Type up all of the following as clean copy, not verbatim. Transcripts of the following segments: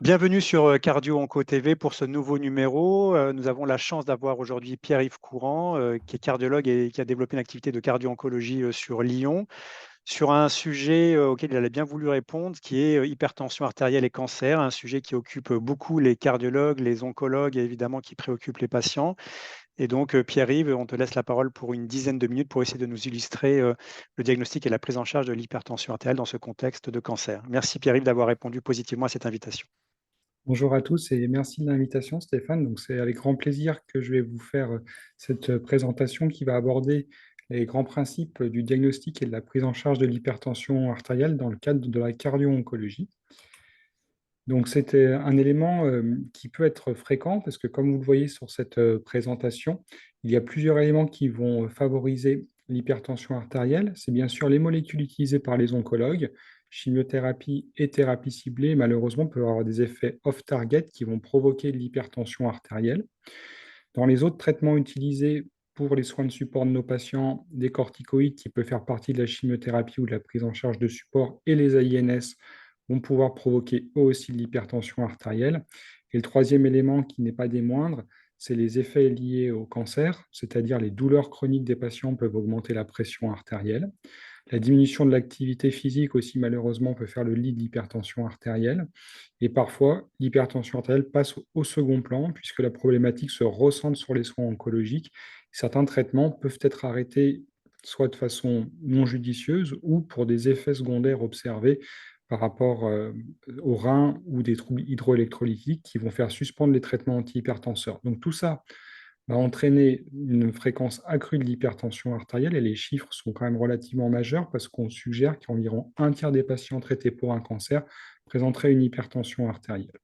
Bienvenue sur Cardio Onco TV pour ce nouveau numéro. Nous avons la chance d'avoir aujourd'hui Pierre-Yves Courant, qui est cardiologue et qui a développé une activité de cardio-oncologie sur Lyon, sur un sujet auquel il a bien voulu répondre, qui est hypertension artérielle et cancer, un sujet qui occupe beaucoup les cardiologues, les oncologues et évidemment qui préoccupe les patients. Et donc, Pierre-Yves, on te laisse la parole pour une dizaine de minutes pour essayer de nous illustrer le diagnostic et la prise en charge de l'hypertension artérielle dans ce contexte de cancer. Merci Pierre-Yves d'avoir répondu positivement à cette invitation. Bonjour à tous et merci de l'invitation, Stéphane. Donc, c'est avec grand plaisir que je vais vous faire cette présentation qui va aborder les grands principes du diagnostic et de la prise en charge de l'hypertension artérielle dans le cadre de la cardio-oncologie. Donc, c'est un élément qui peut être fréquent parce que, comme vous le voyez sur cette présentation, il y a plusieurs éléments qui vont favoriser l'hypertension artérielle. C'est bien sûr les molécules utilisées par les oncologues, chimiothérapie et thérapie ciblée, malheureusement, peuvent avoir des effets off-target qui vont provoquer de l'hypertension artérielle. Dans les autres traitements utilisés pour les soins de support de nos patients, des corticoïdes qui peuvent faire partie de la chimiothérapie ou de la prise en charge de support et les AINS vont pouvoir provoquer eux aussi de l'hypertension artérielle. Et le troisième élément qui n'est pas des moindres, c'est les effets liés au cancer, c'est-à-dire les douleurs chroniques des patients peuvent augmenter la pression artérielle. La diminution de l'activité physique aussi, malheureusement, peut faire le lit de l'hypertension artérielle. Et parfois, l'hypertension artérielle passe au second plan, puisque la problématique se recentre sur les soins oncologiques. Certains traitements peuvent être arrêtés soit de façon non judicieuse ou pour des effets secondaires observés par rapport aux reins ou des troubles hydroélectrolytiques qui vont faire suspendre les traitements antihypertenseurs. Donc tout ça va entraîner une fréquence accrue de l'hypertension artérielle et les chiffres sont quand même relativement majeurs parce qu'on suggère qu'environ un tiers des patients traités pour un cancer présenteraient une hypertension artérielle.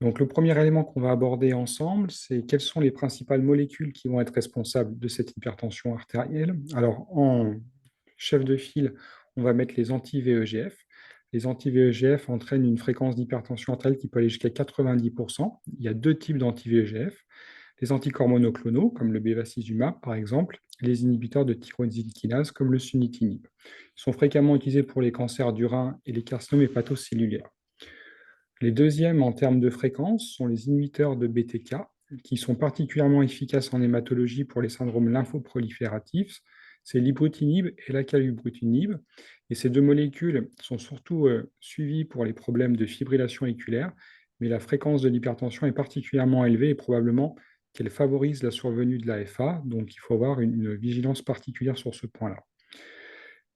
Donc le premier élément qu'on va aborder ensemble, c'est quelles sont les principales molécules qui vont être responsables de cette hypertension artérielle. Alors en chef de file, on va mettre les anti-VEGF. Les anti-VEGF entraînent une fréquence d'hypertension artérielle qui peut aller jusqu'à 90%. Il y a deux types d'anti-VEGF. Les anticorps monoclonaux, comme le bevacizumab par exemple, et les inhibiteurs de tyrosine kinase, comme le sunitinib. Ils sont fréquemment utilisés pour les cancers du rein et les carcinomes hépatocellulaires. Les deuxièmes en termes de fréquence sont les inhibiteurs de BTK, qui sont particulièrement efficaces en hématologie pour les syndromes lymphoprolifératifs. C'est l'ibrutinib et l'acalabrutinib. Et ces deux molécules sont surtout suivies pour les problèmes de fibrillation auriculaire, mais la fréquence de l'hypertension est particulièrement élevée et probablement qu'elle favorise la survenue de l'AFA, donc il faut avoir une vigilance particulière sur ce point-là.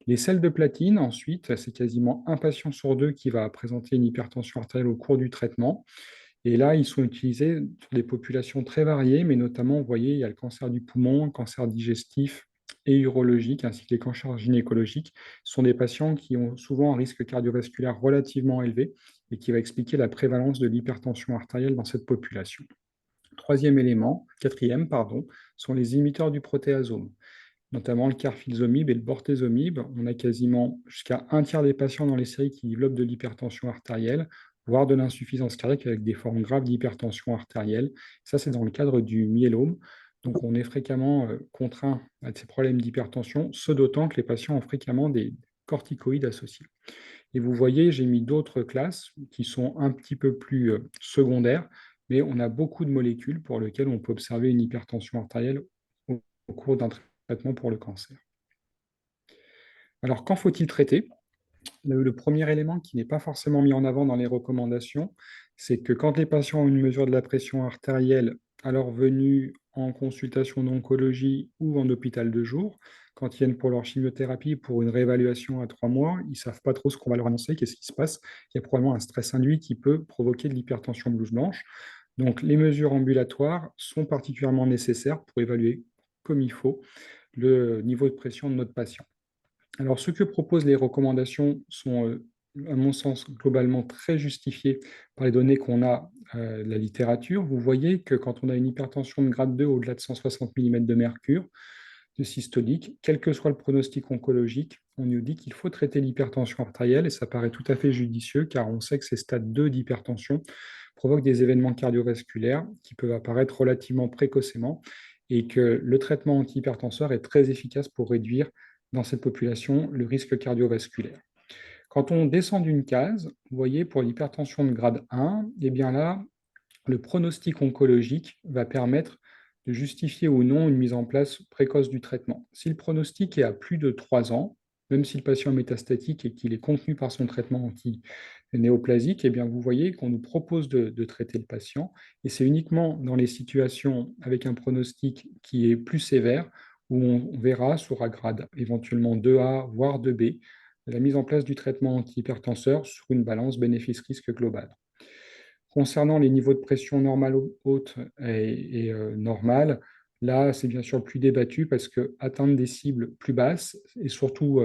Les sels de platine, ensuite, c'est quasiment un patient sur deux qui va présenter une hypertension artérielle au cours du traitement. Et là, ils sont utilisés sur des populations très variées, mais notamment, vous voyez, il y a le cancer du poumon, le cancer digestif et urologique, ainsi que les cancers gynécologiques. Ce sont des patients qui ont souvent un risque cardiovasculaire relativement élevé et qui va expliquer la prévalence de l'hypertension artérielle dans cette population. Quatrième, pardon, sont les imiteurs du protéasome, notamment le carfilzomib et le bortezomib. On a quasiment jusqu'à un tiers des patients dans les séries qui développent de l'hypertension artérielle, voire de l'insuffisance cardiaque avec des formes graves d'hypertension artérielle. Ça, c'est dans le cadre du myélome. Donc, on est fréquemment contraint à ces problèmes d'hypertension, ce d'autant que les patients ont fréquemment des corticoïdes associés. Et vous voyez, j'ai mis d'autres classes qui sont un petit peu plus secondaires, mais on a beaucoup de molécules pour lesquelles on peut observer une hypertension artérielle au cours d'un traitement pour le cancer. Alors, quand faut-il traiter? Le premier élément qui n'est pas forcément mis en avant dans les recommandations, c'est que quand les patients ont une mesure de la pression artérielle à leur venue en consultation d'oncologie ou en hôpital de jour, quand ils viennent pour leur chimiothérapie, pour une réévaluation à 3 mois, ils ne savent pas trop ce qu'on va leur annoncer, qu'est-ce qui se passe. Il y a probablement un stress induit qui peut provoquer de l'hypertension blouse blanche. Donc, les mesures ambulatoires sont particulièrement nécessaires pour évaluer comme il faut le niveau de pression de notre patient. Alors, ce que proposent les recommandations sont, à mon sens, globalement très justifiées par les données qu'on a de la littérature. Vous voyez que quand on a une hypertension de grade 2 au-delà de 160 mm de mercure, de systolique, quel que soit le pronostic oncologique, on nous dit qu'il faut traiter l'hypertension artérielle et ça paraît tout à fait judicieux car on sait que ces stades 2 d'hypertension provoquent des événements cardiovasculaires qui peuvent apparaître relativement précocement et que le traitement antihypertenseur est très efficace pour réduire dans cette population le risque cardiovasculaire. Quand on descend d'une case, vous voyez, pour l'hypertension de grade 1, eh bien là, le pronostic oncologique va permettre de justifier ou non une mise en place précoce du traitement. Si le pronostic est à plus de 3 ans, même si le patient est métastatique et qu'il est contenu par son traitement anti-néoplasique, eh bien vous voyez qu'on nous propose de traiter le patient. Et c'est uniquement dans les situations avec un pronostic qui est plus sévère où on verra sur un grade éventuellement 2A, voire 2B, la mise en place du traitement antihypertenseur sur une balance bénéfice-risque globale. Concernant les niveaux de pression normale haute et normale, là, c'est bien sûr plus débattu parce que atteindre des cibles plus basses est surtout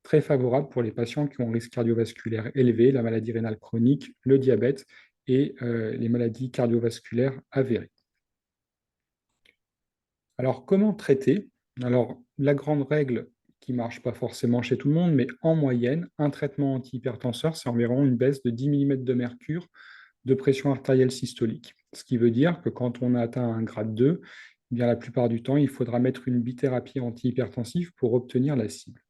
très favorable pour les patients qui ont un risque cardiovasculaire élevé, la maladie rénale chronique, le diabète et les maladies cardiovasculaires avérées. Alors, comment traiter? Alors, la grande règle qui ne marche pas forcément chez tout le monde, mais en moyenne, un traitement antihypertenseur, c'est environ une baisse de 10 mm de mercure de pression artérielle systolique. Ce qui veut dire que quand on a atteint un grade 2, eh bien, la plupart du temps, il faudra mettre une bithérapie antihypertensive pour obtenir la cible.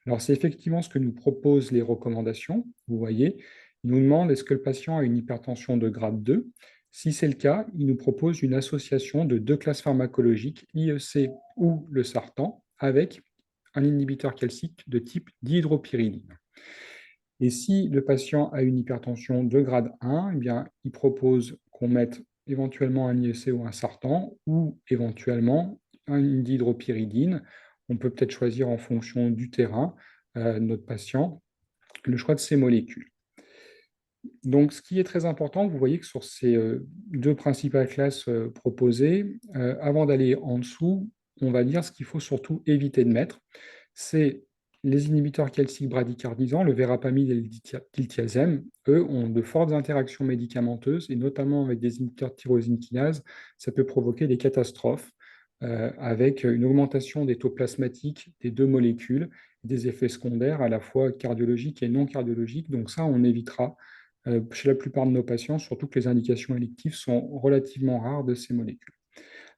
Alors, c'est effectivement ce que nous proposent les recommandations. Vous voyez, ils nous demandent est-ce que le patient a une hypertension de grade 2. Si c'est le cas, ils nous proposent une association de deux classes pharmacologiques, l'IEC ou le sartan, avec un inhibiteur calcique de type dihydropyridine. Et si le patient a une hypertension de grade 1, eh bien, il propose qu'on mette éventuellement un IEC ou un sartan, ou éventuellement une dihydropyridine. On peut peut-être choisir en fonction du terrain, notre patient, le choix de ces molécules. Donc, ce qui est très important, vous voyez que sur ces deux principales classes proposées, avant d'aller en dessous, on va dire ce qu'il faut surtout éviter de mettre, c'est les inhibiteurs calciques bradykardisants, le verapamil et le diltiazem. Eux ont de fortes interactions médicamenteuses, et notamment avec des inhibiteurs de tyrosine kinase, ça peut provoquer des catastrophes avec une augmentation des taux plasmatiques des deux molécules, des effets secondaires à la fois cardiologiques et non cardiologiques. Donc ça, on évitera chez la plupart de nos patients, surtout que les indications électives sont relativement rares de ces molécules.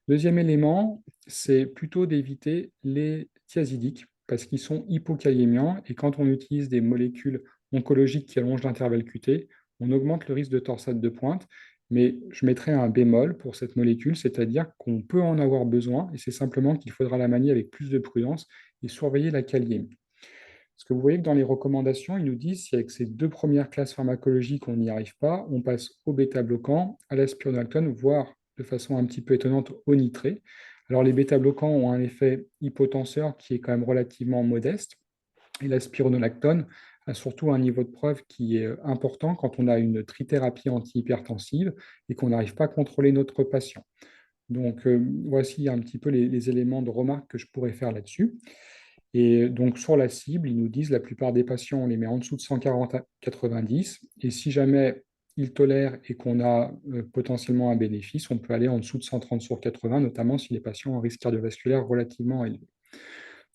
Deuxième élément, c'est plutôt d'éviter les thiazidiques parce qu'ils sont hypokaliémiants et quand on utilise des molécules oncologiques qui allongent l'intervalle QT, on augmente le risque de torsade de pointe. Mais je mettrai un bémol pour cette molécule, c'est-à-dire qu'on peut en avoir besoin et c'est simplement qu'il faudra la manier avec plus de prudence et surveiller la kaliémie. Parce que vous voyez que dans les recommandations, ils nous disent si avec ces deux premières classes pharmacologiques, on n'y arrive pas, on passe au bêta-bloquant, à la spironolactone, voire de façon un petit peu étonnante au nitré. Alors les bêta-bloquants ont un effet hypotenseur qui est quand même relativement modeste, et la spironolactone a surtout un niveau de preuve qui est important quand on a une trithérapie antihypertensive et qu'on n'arrive pas à contrôler notre patient. Donc voici un petit peu les éléments de remarque que je pourrais faire là-dessus. Et donc, sur la cible, ils nous disent la plupart des patients, on les met en dessous de 140 à 90. Et si jamais ils tolèrent et qu'on a potentiellement un bénéfice, on peut aller en dessous de 130 sur 80, notamment si les patients ont un risque cardiovasculaire relativement élevé.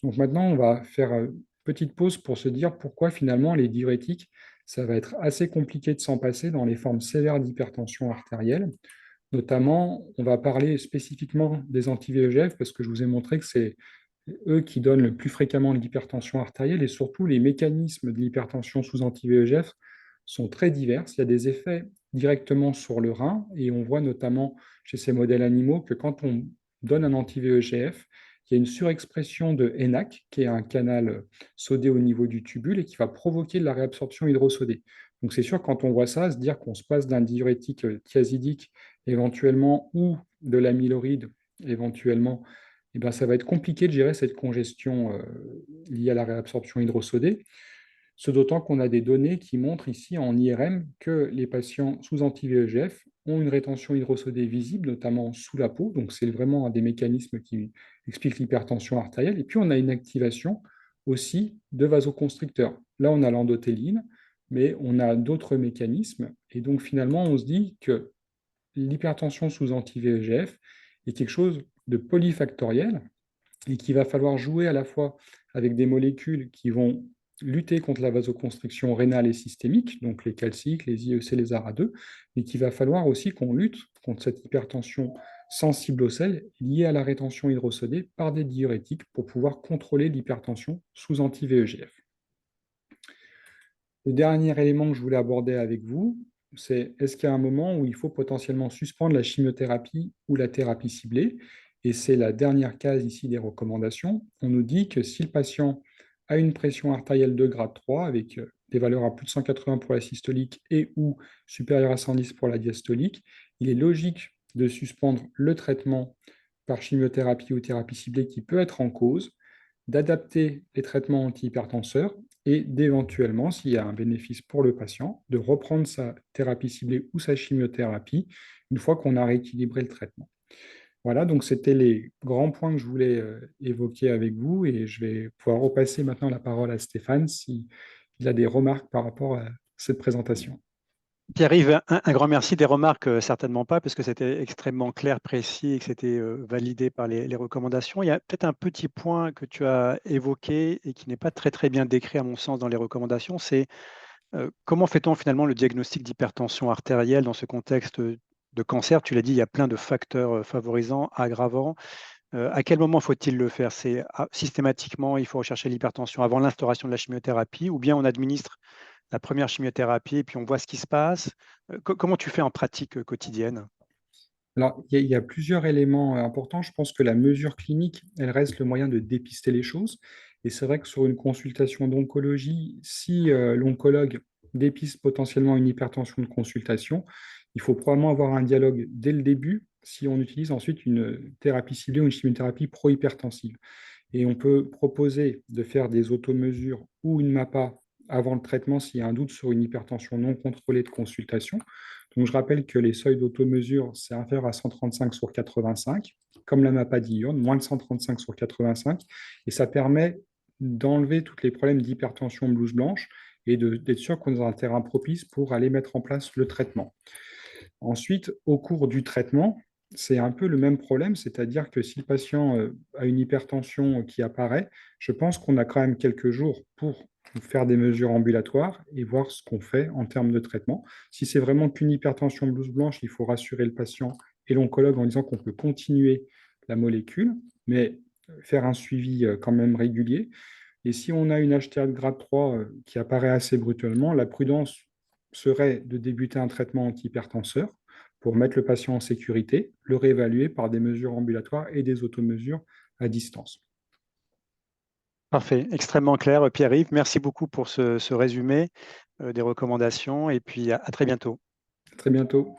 Donc maintenant, on va faire une petite pause pour se dire pourquoi finalement les diurétiques, ça va être assez compliqué de s'en passer dans les formes sévères d'hypertension artérielle. Notamment, on va parler spécifiquement des anti-VEGF parce que je vous ai montré que c'est eux qui donnent le plus fréquemment de l'hypertension artérielle et surtout les mécanismes de l'hypertension sous anti-VEGF sont très divers. Il y a des effets directement sur le rein et on voit notamment chez ces modèles animaux que quand on donne un anti-VEGF, il y a une surexpression de ENaC, qui est un canal sodé au niveau du tubule et qui va provoquer de la réabsorption hydrosodée. Donc c'est sûr, quand on voit ça, se dire qu'on se passe d'un diurétique thiazidique éventuellement ou de l'amyloride éventuellement, eh bien, ça va être compliqué de gérer cette congestion liée à la réabsorption hydrosodée, ce d'autant qu'on a des données qui montrent ici en IRM que les patients sous anti-VEGF ont une rétention hydrosodée visible, notamment sous la peau, donc c'est vraiment un des mécanismes qui explique l'hypertension artérielle, et puis on a une activation aussi de vasoconstricteurs. Là, on a l'endothéline, mais on a d'autres mécanismes, et donc finalement, on se dit que l'hypertension sous anti-VEGF est quelque chose de polyfactoriel et qu'il va falloir jouer à la fois avec des molécules qui vont lutter contre la vasoconstriction rénale et systémique, donc les calciques, les IEC, les ARA2, mais qu'il va falloir aussi qu'on lutte contre cette hypertension sensible au sel liée à la rétention hydrosodée par des diurétiques pour pouvoir contrôler l'hypertension sous anti-VEGF. Le dernier élément que je voulais aborder avec vous, c'est est-ce qu'il y a un moment où il faut potentiellement suspendre la chimiothérapie ou la thérapie ciblée? Et c'est la dernière case ici des recommandations. On nous dit que si le patient a une pression artérielle de grade 3 avec des valeurs à plus de 180 pour la systolique et ou supérieure à 110 pour la diastolique, il est logique de suspendre le traitement par chimiothérapie ou thérapie ciblée qui peut être en cause, d'adapter les traitements antihypertenseurs et d'éventuellement, s'il y a un bénéfice pour le patient, de reprendre sa thérapie ciblée ou sa chimiothérapie une fois qu'on a rééquilibré le traitement. Voilà, donc c'était les grands points que je voulais évoquer avec vous et je vais pouvoir repasser maintenant la parole à Stéphane s'il a des remarques par rapport à cette présentation. Pierre-Yves, un grand merci. Des remarques, certainement pas, parce que c'était extrêmement clair, précis et que c'était validé par les recommandations. Il y a peut-être un petit point que tu as évoqué et qui n'est pas très, très bien décrit, à mon sens, dans les recommandations, c'est comment fait-on finalement le diagnostic d'hypertension artérielle dans ce contexte de cancer? Tu l'as dit, il y a plein de facteurs favorisants, aggravants. À quel moment faut-il le faire? C'est systématiquement, il faut rechercher l'hypertension avant l'instauration de la chimiothérapie, ou bien on administre la première chimiothérapie et puis on voit ce qui se passe. Comment tu fais en pratique quotidienne? Alors, il y a plusieurs éléments importants. Je pense que la mesure clinique, elle reste le moyen de dépister les choses. Et c'est vrai que sur une consultation d'oncologie, si l'oncologue dépiste potentiellement une hypertension de consultation, il faut probablement avoir un dialogue dès le début si on utilise ensuite une thérapie ciblée ou une chimiothérapie pro-hypertensive. Et on peut proposer de faire des automesures ou une MAPA avant le traitement s'il y a un doute sur une hypertension non contrôlée de consultation. Donc, je rappelle que les seuils d'automesure, c'est inférieur à 135 sur 85, comme la MAPA diurne, moins de 135 sur 85, et ça permet d'enlever tous les problèmes d'hypertension blouse blanche et d'être sûr qu'on est dans un terrain propice pour aller mettre en place le traitement. Ensuite, au cours du traitement, c'est un peu le même problème, c'est-à-dire que si le patient a une hypertension qui apparaît, je pense qu'on a quand même quelques jours pour faire des mesures ambulatoires et voir ce qu'on fait en termes de traitement. Si c'est vraiment qu'une hypertension blouse blanche, il faut rassurer le patient et l'oncologue en disant qu'on peut continuer la molécule, mais faire un suivi quand même régulier. Et si on a une HTA de grade 3 qui apparaît assez brutalement, la prudence serait de débuter un traitement antihypertenseur pour mettre le patient en sécurité, le réévaluer par des mesures ambulatoires et des automesures à distance. Parfait, extrêmement clair, Pierre-Yves. Merci beaucoup pour ce résumé des recommandations et puis à très bientôt. À très bientôt.